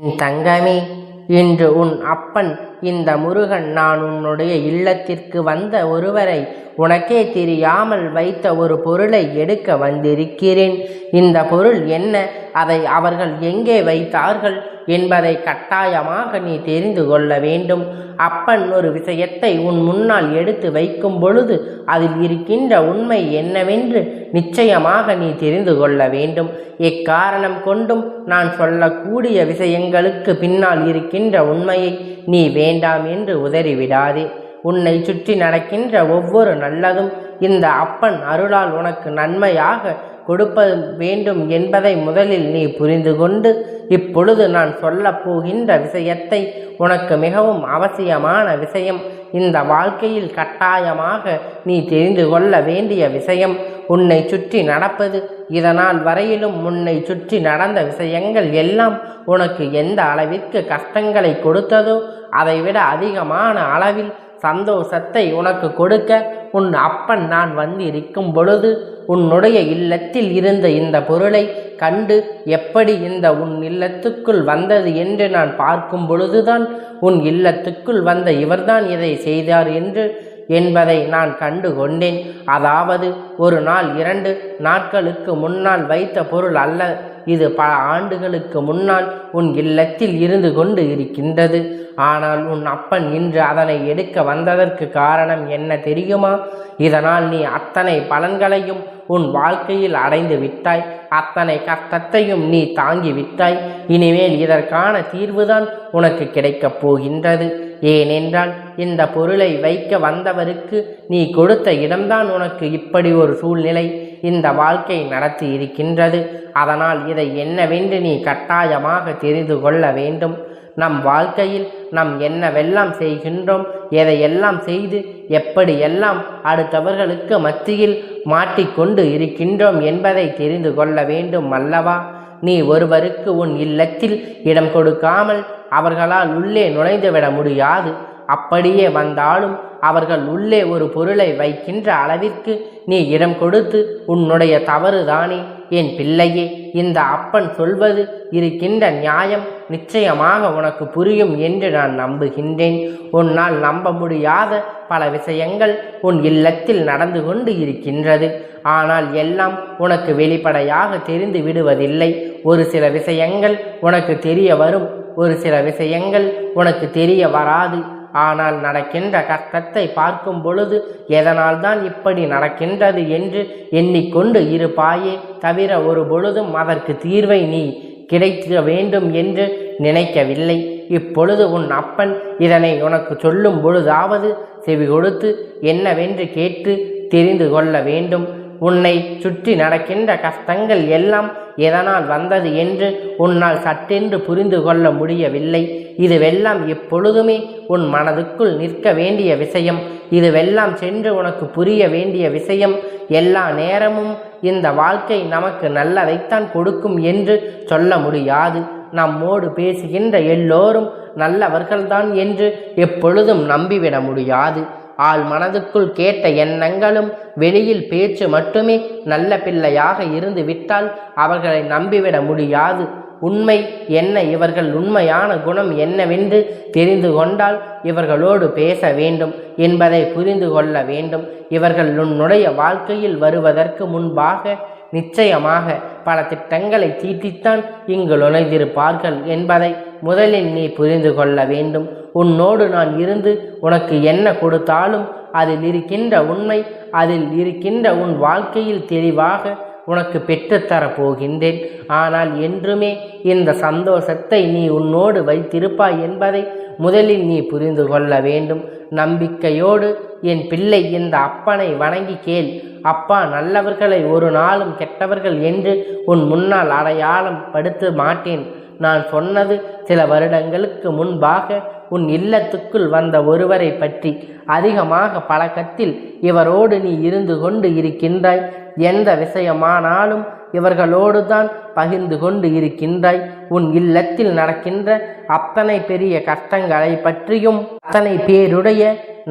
தங்கமே, இன்று உன் அப்பன் இந்த முருகன் நான் உன்னுடைய இல்லத்திற்கு வந்த ஒருவரை உனக்கே தெரியாமல் வைத்த ஒரு பொருளை எடுக்க வந்திருக்கிறேன். இந்த பொருள் என்ன, அதை அவர்கள் எங்கே வைத்தார்கள் என்பதை கட்டாயமாக நீ தெரிந்து கொள்ள வேண்டும். அப்பன் ஒரு விஷயத்தை உன் முன்னால் எடுத்து வைக்கும் பொழுது அதில் இருக்கின்ற உண்மை என்னவென்று நிச்சயமாக நீ தெரிந்து கொள்ள வேண்டும். எக்காரணம் கொண்டும் நான் சொல்லக்கூடிய விஷயங்களுக்கு பின்னால் இருக்கின்ற உண்மையை நீ வேண்டாம் என்று உதறிவிடாதே. உன்னை சுற்றி நடக்கின்ற ஒவ்வொரு நல்லதும் இந்த அப்பன் அருளால் உனக்கு நன்மையாக கொடுப்பது வேண்டும் என்பதை முதலில் நீ புரிந்து கொண்டு இப்பொழுது நான் சொல்லப் போகின்ற விஷயத்தை உனக்கு மிகவும் அவசியமான விஷயம், இந்த வாழ்க்கையில் கட்டாயமாக நீ தெரிந்து கொள்ள வேண்டிய விஷயம். உன்னை சுற்றி நடப்பது, இதனால் வரையிலும் உன்னை சுற்றி நடந்த விஷயங்கள் எல்லாம் உனக்கு எந்த அளவிற்கு கஷ்டங்களை கொடுத்ததோ அதைவிட அதிகமான அளவில் சந்தோஷத்தை உனக்கு கொடுக்க உன் அப்பன் நான் வந்து இருக்கும் பொழுது உன்னுடைய இல்லத்தில் இருந்த இந்த பொருளை கண்டு எப்படி இந்த உன் இல்லத்துக்குள் வந்தது என்று நான் பார்க்கும் பொழுதுதான் உன் இல்லத்துக்குள் வந்த இவர்தான் இதை செய்தார் என்பதை நான் கண்டு கொண்டேன். அதாவது ஒரு நாள் 2 நாட்களுக்கு முன்னால் வைத்த பொருள் அல்ல, இது பல ஆண்டுகளுக்கு முன்னால் உன் இல்லத்தில் இருந்து கொண்டு இருக்கின்றது. ஆனால் உன் அப்பன் இன்று அதனை எடுக்க வந்ததற்கு காரணம் என்ன தெரியுமா? இதனால் நீ அத்தனை பலன்களையும் உன் வாழ்க்கையில் அடைந்து விட்டாய், அத்தனை கஷ்டத்தையும் நீ தாங்கி விட்டாய். இனிமேல் இதற்கான தீர்வுதான் உனக்கு கிடைக்கப் போகின்றது. ஏனென்றால் இந்த பொருளை வைக்க வந்தவருக்கு நீ கொடுத்த இடம்தான் உனக்கு இப்படி ஒரு சூழ்நிலை இந்த வாழ்க்கை நடத்தி இருக்கின்றது. அதனால் இதை என்னவென்று நீ கட்டாயமாக தெரிந்து கொள்ள வேண்டும். நம் வாழ்க்கையில் நாம் என்னவெல்லாம் செய்கின்றோம், எதையெல்லாம் செய்து எப்படியெல்லாம் அடுத்தவர்களுக்கு மத்தியில் மாட்டிக்கொண்டு இருக்கின்றோம் என்பதை தெரிந்து கொள்ள வேண்டும் அல்லவா? நீ ஒருவருக்கு உன் இல்லத்தில் இடம் கொடுக்காமல் அவர்களால் உள்ளே நுழைந்துவிட முடியாது. அப்படியே வந்தாலும் அவர்கள் உள்ளே ஒரு பொருளை வைக்கின்ற அளவிற்கு நீ இடம் கொடுத்து உன்னுடைய தவறுதானே என் பிள்ளையே. இந்த அப்பன் சொல்வது இருக்கின்ற நியாயம் நிச்சயமாக உனக்கு புரியும் என்று நான் நம்புகின்றேன். உன்னால் நம்ப முடியாத பல விஷயங்கள் உன் இல்லத்தில் நடந்து கொண்டு இருக்கின்றது. ஆனால் எல்லாம் உனக்கு வெளிப்படையாக தெரிந்து விடுவதில்லை. ஒரு சில விஷயங்கள் உனக்கு தெரிய வரும், ஒரு சில விஷயங்கள் உனக்கு தெரிய வராது. ஆனால் நடக்கின்ற கஷ்டத்தை பார்க்கும் பொழுது எதனால் தான் இப்படி நடக்கின்றது என்று எண்ணிக்கொண்டு இருப்பாயே தவிர ஒரு பொழுதும் அதற்கு தீர்வை நீ கிடைக்க வேண்டும் என்று நினைக்கவில்லை. இப்பொழுது உன் அப்பன் இதனை உனக்கு சொல்லும் பொழுதாவது செவி கொடுத்து என்னவென்று கேட்டு தெரிந்து கொள்ள வேண்டும். உன்னை சுற்றி நடக்கின்ற கஷ்டங்கள் எல்லாம் எதனால் வந்தது என்று உன்னால் சட்டென்று புரிந்து கொள்ள முடியவில்லை. இதுவெல்லாம் எப்பொழுதுமே உன் மனதுக்குள் நிற்க வேண்டிய விஷயம். இதுவெல்லாம் சென்று உனக்கு புரிய வேண்டிய விஷயம். எல்லா நேரமும் இந்த வாழ்க்கை நமக்கு நல்லதைத்தான் கொடுக்கும் என்று சொல்ல முடியாது. நம்மோடு பேசுகின்ற எல்லோரும் நல்லவர்கள்தான் என்று எப்பொழுதும் நம்பிவிட முடியாது. ஆள் மனதுக்குள் கேட்ட எண்ணங்களும் வெளியில் பேச்சு மட்டுமே நல்ல பிள்ளையாக இருந்து விட்டால் அவர்களை நம்பிவிட முடியாது. உண்மை என்ன, இவர்கள் உண்மையான குணம் என்னவென்று தெரிந்து கொண்டால் இவர்களோடு பேச வேண்டும் என்பதை புரிந்து கொள்ள வேண்டும். இவர்கள் உன்னுடைய வாழ்க்கையில் வருவதற்கு முன்பாக நிச்சயமாக பல திட்டங்களை தீட்டித்தான் இங்கு நுழைந்திருப்பார்கள் என்பதை முதலில் நீ புரிந்து கொள்ள வேண்டும். உன்னோடு நான் இருந்து உனக்கு என்ன கொடுத்தாலும் அதில் இருக்கின்ற உண்மை, அதில் இருக்கின்ற உன் வாழ்க்கையில் தெளிவாக உனக்கு பெற்றுத்தரப் போகின்றேன். ஆனால் என்றுமே இந்த சந்தோஷத்தை நீ உன்னோடு வைத்திருப்பாய் என்பதை முதலில் நீ புரிந்து கொள்ள வேண்டும். நம்பிக்கையோடு என் பிள்ளை இந்த அப்பனை வணங்கி கேள். அப்பா நல்லவர்களை ஒரு நாளும் கெட்டவர்கள் என்று உன் முன்னால் அடையாளம் படுத்த மாட்டேன். நான் சொன்னது சில வருடங்களுக்கு முன்பாக உன் இல்லத்துக்குள் வந்த ஒருவரை பற்றி. அதிகமாக பழக்கத்தில் இவரோடு நீ இருந்து கொண்டு இருக்கின்றாய். எந்த விஷயமானாலும் இவர்களோடு தான் பகிர்ந்து கொண்டு இருக்கின்றாய். உன் இல்லத்தில் நடக்கின்ற அத்தனை பெரிய கஷ்டங்களை பற்றியும் அத்தனை பேருடைய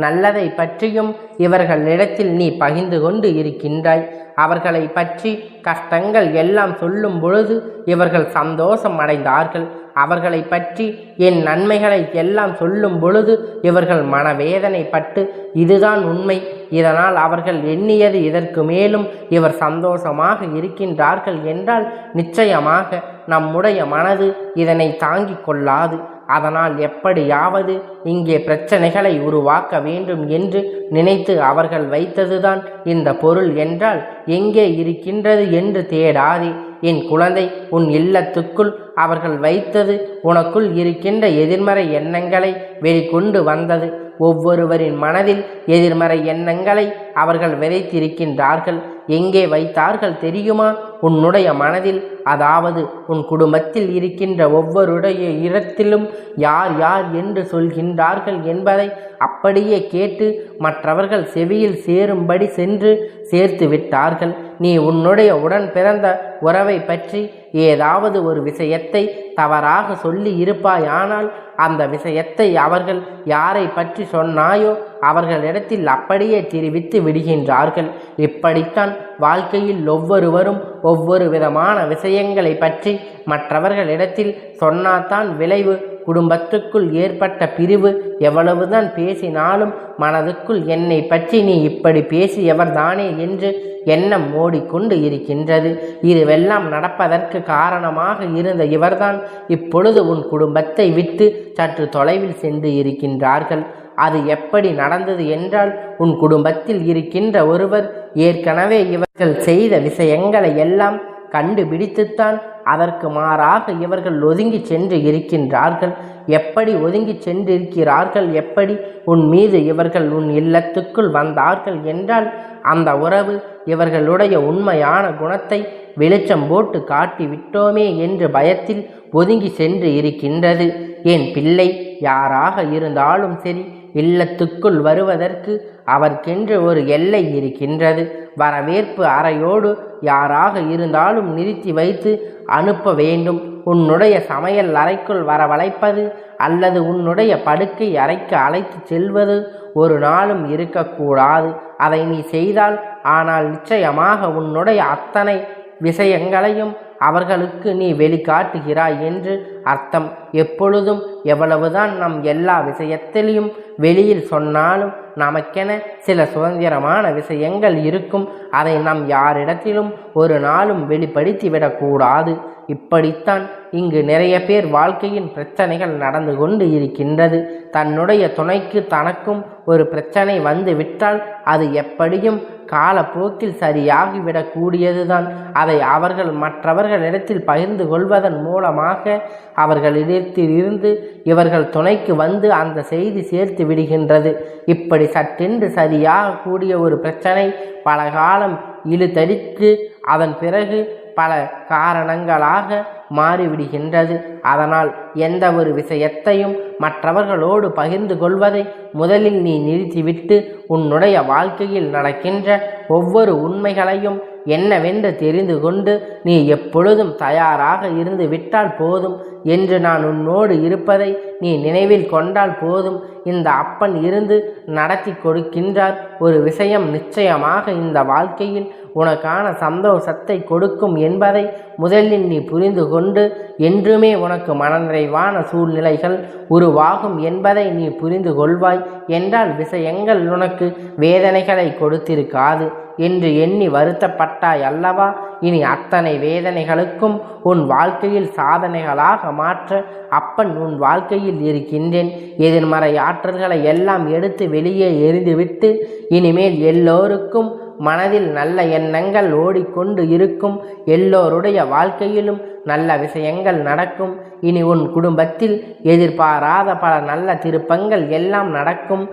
நல்லதை பற்றியும் இவர்களிடத்தில் நீ பகிர்ந்து கொண்டு இருக்கின்றாய். அவர்களை பற்றி கஷ்டங்கள் எல்லாம் சொல்லும் பொழுது இவர்கள் சந்தோஷம் அடைந்தார்கள். அவர்களை பற்றி என் நன்மைகளை எல்லாம் சொல்லும் பொழுது இவர்கள் மனவேதனைப்பட்டு இதுதான் உண்மை, இதனால் அவர்கள் எண்ணியது இதற்கு மேலும் இவர் சந்தோஷமாக இருக்கின்றார்கள் என்றால் நிச்சயமாக நம்முடைய மனது இதனை தாங்கிக் கொள்ளாது. அதனால் எப்படியாவது இங்கே பிரச்சனைகளை உருவாக்க வேண்டும் என்று நினைத்து அவர்கள் வைத்ததுதான் இந்த பொருள் என்றால் எங்கே இருக்கின்றது என்று தேடாதே. என் குழந்தை, உன் இல்லத்துக்குள் அவர்கள் வைத்தது உனக்குள் இருக்கின்ற எதிர்மறை எண்ணங்களை வெளிக்கொண்டு வந்தது. ஒவ்வொருவரின் மனதில் எதிர்மறை எண்ணங்களை அவர்கள் விதைத்திருக்கின்றார்கள். எங்கே வைத்தார்கள் தெரியுமா? உன்னுடைய மனதில். அதாவது உன் குடும்பத்தில் இருக்கின்ற ஒவ்வொருடைய இடத்திலும் யார் யார் என்று சொல்கின்றார்கள் என்பதை அப்படியே கேட்டு மற்றவர்கள் செவியில் சேரும்படி சென்று சேர்த்து விட்டார்கள். நீ உன்னுடைய உடன் பிறந்த உறவை பற்றி ஏதாவது ஒரு விஷயத்தை தவறாக சொல்லி இருப்பாயானால் அந்த விஷயத்தை அவர்கள் யாரை பற்றி சொன்னாயோ அவர்களிடத்தில் அப்படியே தெரிவித்து விடுகின்றார்கள். இப்படித்தான் வாழ்க்கையில் ஒவ்வொருவரும் ஒவ்வொரு விதமான விஷயங்களை பற்றி மற்றவர்களிடத்தில் சொன்னாதான் விளைவு. குடும்பத்துக்குள் ஏற்பட்ட பிரிவு எவ்வளவுதான் பேசினாலும் மனதுக்குள் என்னை பற்றி நீ இப்படி பேசியவர்தானே என்று எண்ணம் ஓடிக்கொண்டு இருக்கின்றது. இதுவெல்லாம் நடப்பதற்கு காரணமாக இருந்த இவர்தான் இப்பொழுது உன் குடும்பத்தை விட்டு சற்று தொலைவில் சென்று இருக்கின்றார்கள். அது எப்படி நடந்தது என்றால் உன் குடும்பத்தில் இருக்கின்ற ஒருவர் ஏற்கனவே இவர்கள் செய்த விஷயங்களை எல்லாம் கண்டுபிடித்துத்தான் அதற்கு மாறாக இவர்கள் ஒதுங்கி சென்று இருக்கின்றார்கள். எப்படி ஒதுங்கி சென்றிருக்கிறார்கள், எப்படி உன் மீது இவர்கள் உன் இல்லத்துக்குள் வந்தார்கள் என்றால் அந்த உறவு இவர்களுடைய உண்மையான குணத்தை வெளிச்சம் போட்டு காட்டி விட்டோமே என்று பயத்தில் ஒதுங்கி சென்று இருக்கின்றது. என் பிள்ளை, யாராக இருந்தாலும் சரி, இல்லத்துக்குள் வருவதற்கு அவர்க்கென்று ஒரு எல்லை இருக்கின்றது. வரவேற்பு அறையோடு யாராக இருந்தாலும் நிறுத்தி வைத்து அனுப்ப வேண்டும். உன்னுடைய சமையல் அறைக்குள் வரவழைப்பது அல்லது உன்னுடைய படுக்கை அறைக்கு அழைத்து செல்வது ஒரு நாளும் இருக்கக்கூடாது. அதை நீ செய்தால் ஆனால் நிச்சயமாக உன்னுடைய அத்தனை விஷயங்களையும் அவர்களுக்கு நீ வெளிக்காட்டுகிறாய் என்று அர்த்தம். எப்பொழுதும் எவ்வளவுதான் நம் எல்லா விஷயத்திலையும் வெளியில் சொன்னாலும் நமக்கென சில சுதந்திரமான விஷயங்கள் இருக்கும். அதை நாம் யாரிடத்திலும் ஒரு நாளும் வெளிப்படுத்திவிடக்கூடாது. இப்படித்தான் இங்கு நிறைய பேர் வாழ்க்கையின் பிரச்சனைகள் நடந்து கொண்டு இருக்கின்றது. தன்னுடைய துணைக்கு தனக்கும் ஒரு பிரச்சனை வந்து விட்டால் அது எப்படியும் காலப்போக்கில் சரியாகிவிடக்கூடியதுதான். அதை அவர்கள் மற்றவர்களிடத்தில் பகிர்ந்து கொள்வதன் மூலமாக அவர்களிடத்திலிருந்து இவர்கள் துணைக்கு வந்து அந்த செய்தி சேர்த்து விடுகின்றது. இப்படி சட்டென்று சரியாகக்கூடிய ஒரு பிரச்சனை பல காலம் இழுத்தடித்து அதன் பிறகு பல காரணங்களாக மாறிவிடுகின்றது. அதனால் எந்த ஒரு விஷயத்தையும் மற்றவர்களோடு பகிர்ந்து கொள்வதை முதலில் நீ நிறுத்திவிட்டு உன்னுடைய வாழ்க்கையில் நடக்கின்ற ஒவ்வொரு உண்மைகளையும் என்னவென்று தெரிந்து கொண்டு நீ எப்பொழுதும் தயாராக இருந்து விட்டால் போதும் என்று நான் உன்னோடு இருப்பதை நீ நினைவில் கொண்டால் போதும். இந்த அப்பன் இருந்து நடத்தி கொடுக்கின்றார். ஒரு விஷயம் நிச்சயமாக இந்த வாழ்க்கையில் உனக்கான சந்தோஷத்தை கொடுக்கும் என்பதை முதலில் நீ புரிந்து கொண்டு என்றுமே உனக்கு மனநிறைவான சூழ்நிலைகள் உருவாகும் என்பதை நீ புரிந்து கொள்வாய் என்றால் விஷயங்கள் உனக்கு வேதனைகளை கொடுத்திருக்காது என்று எண்ணி வருத்தப்பட்டாய் அல்லவா? இனி அத்தனை வேதனைகளுக்கும் உன் வாழ்க்கையில் சாதனைகளாக மாற்ற அப்பன் உன் வாழ்க்கையில் இருக்கின்றேன். எதிர்மறை ஆற்றல்களை எல்லாம் எடுத்து வெளியே எறிந்துவிட்டு இனிமேல் எல்லோருக்கும் மனதில் நல்ல எண்ணங்கள் ஓடிக்கொண்டு இருக்கும். எல்லோருடைய வாழ்க்கையிலும் நல்ல விஷயங்கள் நடக்கும். இனி உன் குடும்பத்தில் எதிர்பாராத பல நல்ல திருப்பங்கள் எல்லாம் நடக்கும்.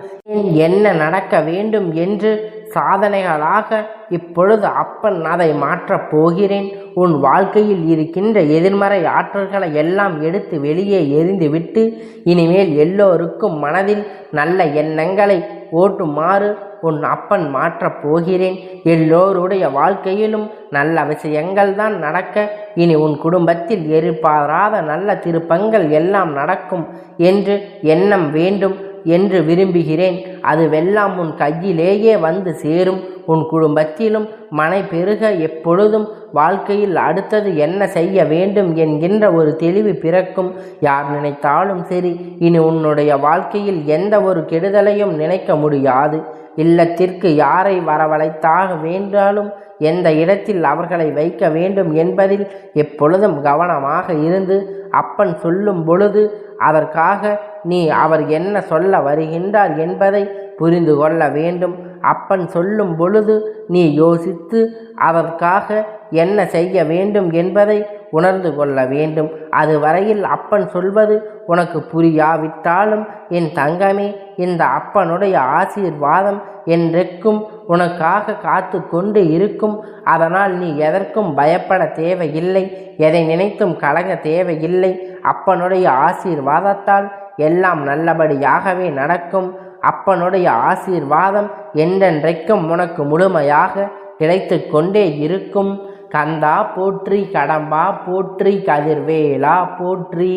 என்ன நடக்க வேண்டும் என்று சாதனைகளாக இப்பொழுது அப்பன் அதை மாற்றப் போகிறேன். உன் வாழ்க்கையில் இருக்கின்ற எதிர்மறை ஆற்றல்களை எல்லாம் எடுத்து வெளியே எறிந்துவிட்டு இனிமேல் எல்லோருக்கும் மனதில் நல்ல எண்ணங்களை ஓட்டுமாறு உன் அப்பன் மாற்றப் போகிறேன். எல்லோருடைய வாழ்க்கையிலும் நல்ல விஷயங்கள் தான் நடக்க இனி உன் குடும்பத்தில் எதிர்பாராத நல்ல திருப்பங்கள் எல்லாம் நடக்கும் என்று எண்ணம் வேண்டும். என்று விரும்புகிறேன். அதுவெல்லாம் உன் கையிலேயே வந்து சேரும். உன் குடும்பத்திலும் மனை பெருக எப்பொழுதும் வாழ்க்கையில் அடுத்தது என்ன செய்ய வேண்டும் என்கின்ற ஒரு தெளிவு பிறக்கும். யார் நினைத்தாலும் சரி, இனி உன்னுடைய வாழ்க்கையில் எந்த ஒரு கெடுதலையும் நினைக்க முடியாது. இல்லத்திற்கு யாரை வரவழைத்தாக வேண்டாலும் எந்த இடத்தில் அவர்களை வைக்க வேண்டும் என்பதில் எப்பொழுதும் கவனமாக இருந்து அப்பன் சொல்லும் பொழுது அதற்காக நீ அவர் என்ன சொல்ல வருகின்றார் என்பதை புரிந்து கொள்ள வேண்டும். அப்பன் சொல்லும் பொழுது நீ யோசித்து அதற்காக என்ன செய்ய வேண்டும் என்பதை உணர்ந்து கொள்ள வேண்டும். அதுவரையில் அப்பன் சொல்வது உனக்கு புரியாவிட்டாலும் என் தங்கமே, இந்த அப்பனுடைய ஆசீர்வாதம் என்றைக்கும் உனக்காக காத்து கொண்டு இருக்கும். அதனால் நீ எதற்கும் பயப்பட தேவையில்லை, எதை நினைத்தும் கலங்க தேவையில்லை. அப்பனுடைய ஆசீர்வாதத்தால் எல்லாம் நல்லபடியாகவே நடக்கும். அப்பனுடைய ஆசீர்வாதம் என்றென்றைக்கும் உனக்கு முழுமையாக கிடைத்து கொண்டே இருக்கும். கந்தா போற்றி, கடம்பா போற்றி, கதிர்வேலா போற்றி,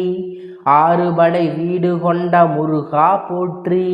ஆறுபடை வீடு கொண்ட முருகா போற்றி.